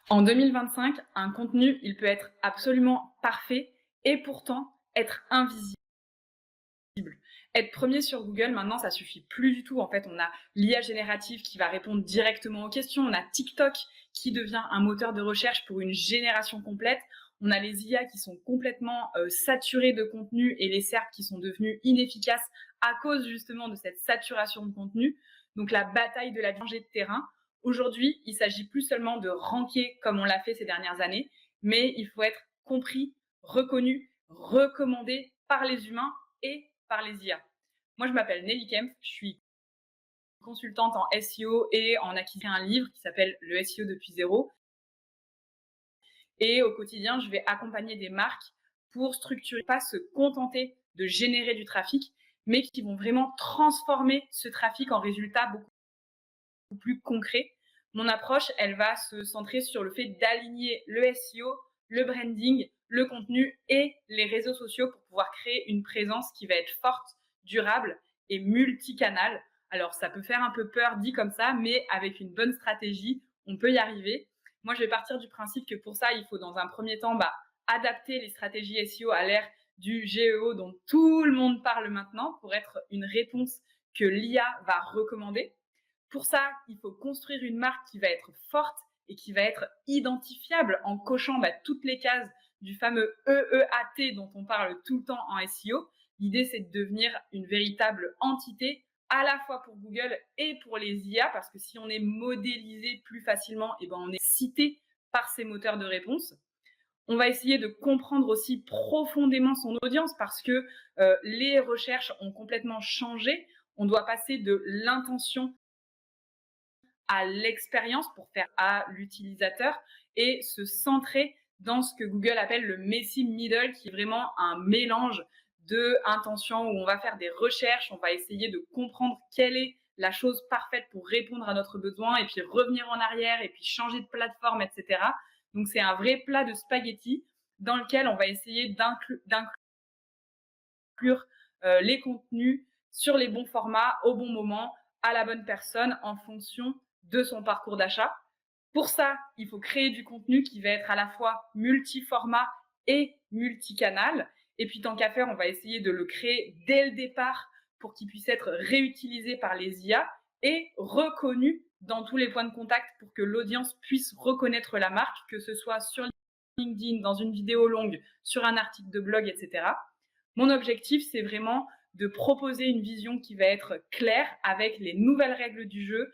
En 2025, un contenu, il peut être absolument parfait et pourtant être invisible. Être premier sur Google, maintenant, ça suffit plus du tout. En fait, on a l'IA générative qui va répondre directement aux questions. On a TikTok qui devient un moteur de recherche pour une génération complète. On a les IA qui sont complètement saturées de contenu et les SERP qui sont devenus inefficaces à cause justement de cette saturation de contenu. Donc la bataille de la rangée de terrain. Aujourd'hui, il s'agit plus seulement de ranker comme on l'a fait ces dernières années, mais il faut être compris, reconnu, recommandé par les humains et par les IA. Moi, je m'appelle Nelly Kempf, je suis consultante en SEO et en acquisition un livre qui s'appelle Le SEO depuis zéro. Et au quotidien, je vais accompagner des marques pour structurer, pas se contenter de générer du trafic, mais qui vont vraiment transformer ce trafic en résultats beaucoup plus concrets. Mon approche, elle va se centrer sur le fait d'aligner le SEO, le branding, le contenu et les réseaux sociaux pour pouvoir créer une présence qui va être forte, durable et multicanal. Alors, ça peut faire un peu peur dit comme ça, mais avec une bonne stratégie, on peut y arriver. Moi, je vais partir du principe que pour ça, il faut dans un premier temps adapter les stratégies SEO à l'ère du GEO dont tout le monde parle maintenant pour être une réponse que l'IA va recommander. Pour ça, il faut construire une marque qui va être forte et qui va être identifiable en cochant toutes les cases du fameux EEAT dont on parle tout le temps en SEO. L'idée, c'est de devenir une véritable entité à la fois pour Google et pour les IA, parce que si on est modélisé plus facilement, et ben on est cité par ces moteurs de réponse. On va essayer de comprendre aussi profondément son audience parce que les recherches ont complètement changé. On doit passer de l'intention à l'expérience pour faire à l'utilisateur et se centrer dans ce que Google appelle le messy middle, qui est vraiment un mélange de intention où on va faire des recherches, on va essayer de comprendre quelle est la chose parfaite pour répondre à notre besoin et puis revenir en arrière et puis changer de plateforme, etc. Donc c'est un vrai plat de spaghettis dans lequel on va essayer d'inclure les contenus sur les bons formats, au bon moment, à la bonne personne, en fonction de son parcours d'achat. Pour ça, il faut créer du contenu qui va être à la fois multi-format et multicanal. Et puis, tant qu'à faire, on va essayer de le créer dès le départ pour qu'il puisse être réutilisé par les IA et reconnu dans tous les points de contact pour que l'audience puisse reconnaître la marque, que ce soit sur LinkedIn, dans une vidéo longue, sur un article de blog, etc. Mon objectif, c'est vraiment de proposer une vision qui va être claire avec les nouvelles règles du jeu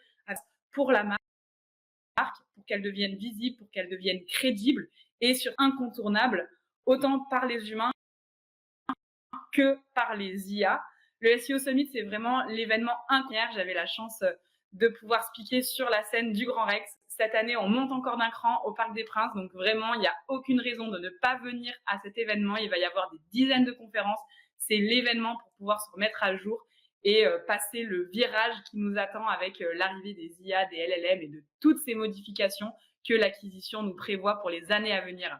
pour la marque, pour qu'elle devienne visible, pour qu'elle devienne crédible et sur incontournable, autant par les humains que par les IA. Le SEO Summit, c'est vraiment l'événement incroyable. J'avais la chance de pouvoir speaker sur la scène du Grand Rex. Cette année, on monte encore d'un cran au Parc des Princes. Donc vraiment, il n'y a aucune raison de ne pas venir à cet événement. Il va y avoir des dizaines de conférences. C'est l'événement pour pouvoir se remettre à jour et passer le virage qui nous attend avec l'arrivée des IA, des LLM et de toutes ces modifications que l'acquisition nous prévoit pour les années à venir.